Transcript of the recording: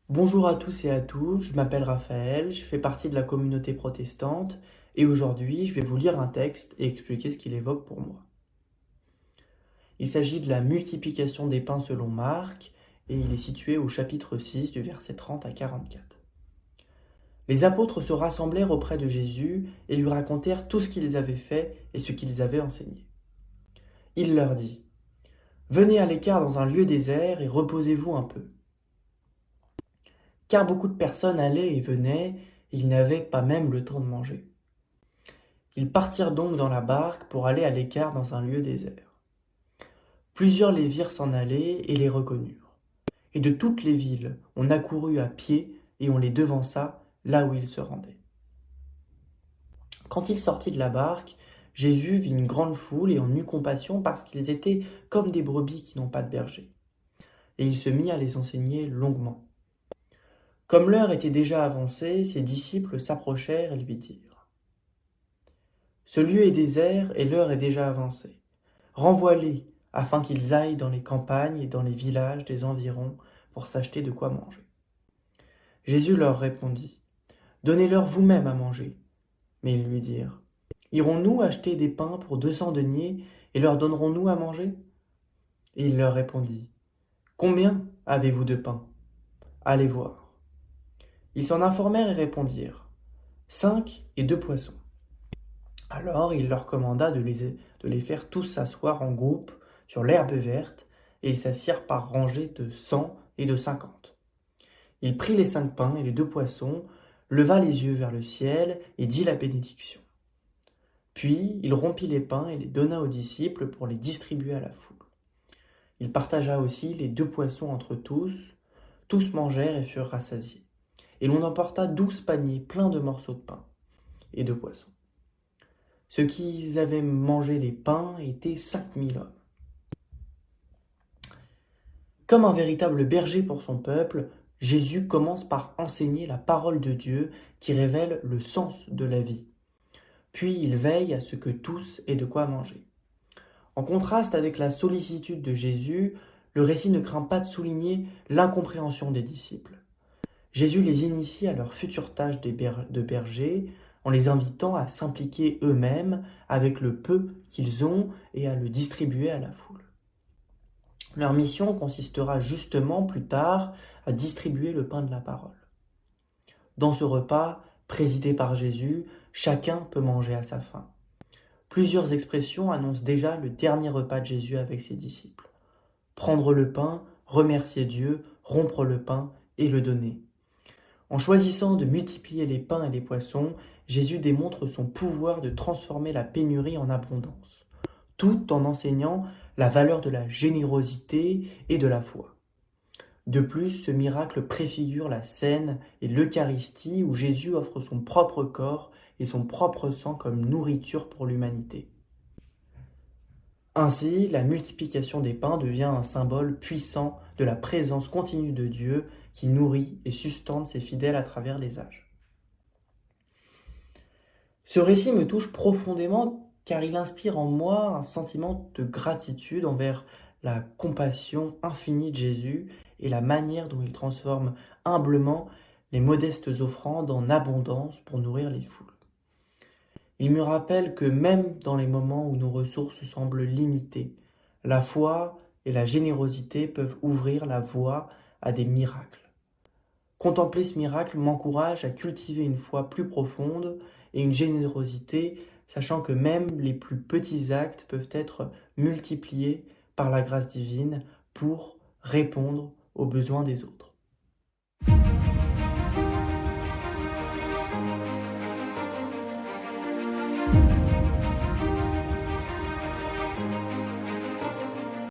Bonjour à tous et à toutes, je m'appelle Raphaël, je fais partie de la communauté protestante et aujourd'hui je vais vous lire un texte et expliquer ce qu'il évoque pour moi. Il s'agit de la multiplication des pains selon Marc et il est situé au chapitre 6 du verset 30 à 44. Les apôtres se rassemblèrent auprès de Jésus et lui racontèrent tout ce qu'ils avaient fait et ce qu'ils avaient enseigné. Il leur dit : « Venez à l'écart dans un lieu désert et reposez-vous un peu. » Car beaucoup de personnes allaient et venaient, et ils n'avaient pas même le temps de manger. Ils partirent donc dans la barque pour aller à l'écart dans un lieu désert. Plusieurs les virent s'en aller et les reconnurent. Et de toutes les villes, on accourut à pied et on les devança là où ils se rendaient. Quand il sortit de la barque, Jésus vit une grande foule et en eut compassion parce qu'ils étaient comme des brebis qui n'ont pas de berger. Et il se mit à les enseigner longuement. Comme l'heure était déjà avancée, ses disciples s'approchèrent et lui dirent : « Ce lieu est désert et l'heure est déjà avancée. Renvoie-les, afin qu'ils aillent dans les campagnes et dans les villages des environs pour s'acheter de quoi manger. » Jésus leur répondit : « Donnez-leur vous-même à manger. » Mais ils lui dirent : « Irons-nous acheter des pains pour 200 deniers et leur donnerons-nous à manger ?» Et il leur répondit : « Combien avez-vous de pains ? Allez voir. » Ils s'en informèrent et répondirent : « 5 et 2 poissons. » Alors il leur commanda de les faire tous s'asseoir en groupe sur l'herbe verte, et ils s'assirent par rangées de 100 et de 50. Il prit les 5 pains et les 2 poissons, leva les yeux vers le ciel et dit la bénédiction. Puis il rompit les pains et les donna aux disciples pour les distribuer à la foule. Il partagea aussi les 2 poissons entre tous. Tous mangèrent et furent rassasiés. Et l'on emporta 12 paniers pleins de morceaux de pain et de poissons. Ceux qui avaient mangé les pains étaient 5000 hommes. Comme un véritable berger pour son peuple, Jésus commence par enseigner la parole de Dieu qui révèle le sens de la vie. Puis il veille à ce que tous aient de quoi manger. En contraste avec la sollicitude de Jésus, le récit ne craint pas de souligner l'incompréhension des disciples. Jésus les initie à leur future tâche de berger en les invitant à s'impliquer eux-mêmes avec le peu qu'ils ont et à le distribuer à la foule. Leur mission consistera justement plus tard à distribuer le pain de la parole. Dans ce repas, présidé par Jésus, chacun peut manger à sa faim. Plusieurs expressions annoncent déjà le dernier repas de Jésus avec ses disciples. Prendre le pain, remercier Dieu, rompre le pain et le donner. En choisissant de multiplier les pains et les poissons, Jésus démontre son pouvoir de transformer la pénurie en abondance, tout en enseignant la valeur de la générosité et de la foi. De plus, ce miracle préfigure la scène et l'Eucharistie où Jésus offre son propre corps et son propre sang comme nourriture pour l'humanité. Ainsi, la multiplication des pains devient un symbole puissant de la présence continue de Dieu qui nourrit et sustente ses fidèles à travers les âges. Ce récit me touche profondément car il inspire en moi un sentiment de gratitude envers la compassion infinie de Jésus et la manière dont il transforme humblement les modestes offrandes en abondance pour nourrir les foules. Il me rappelle que même dans les moments où nos ressources semblent limitées, la foi et la générosité peuvent ouvrir la voie à des miracles. Contempler ce miracle m'encourage à cultiver une foi plus profonde et une générosité, sachant que même les plus petits actes peuvent être multipliés par la grâce divine pour répondre aux besoins des autres.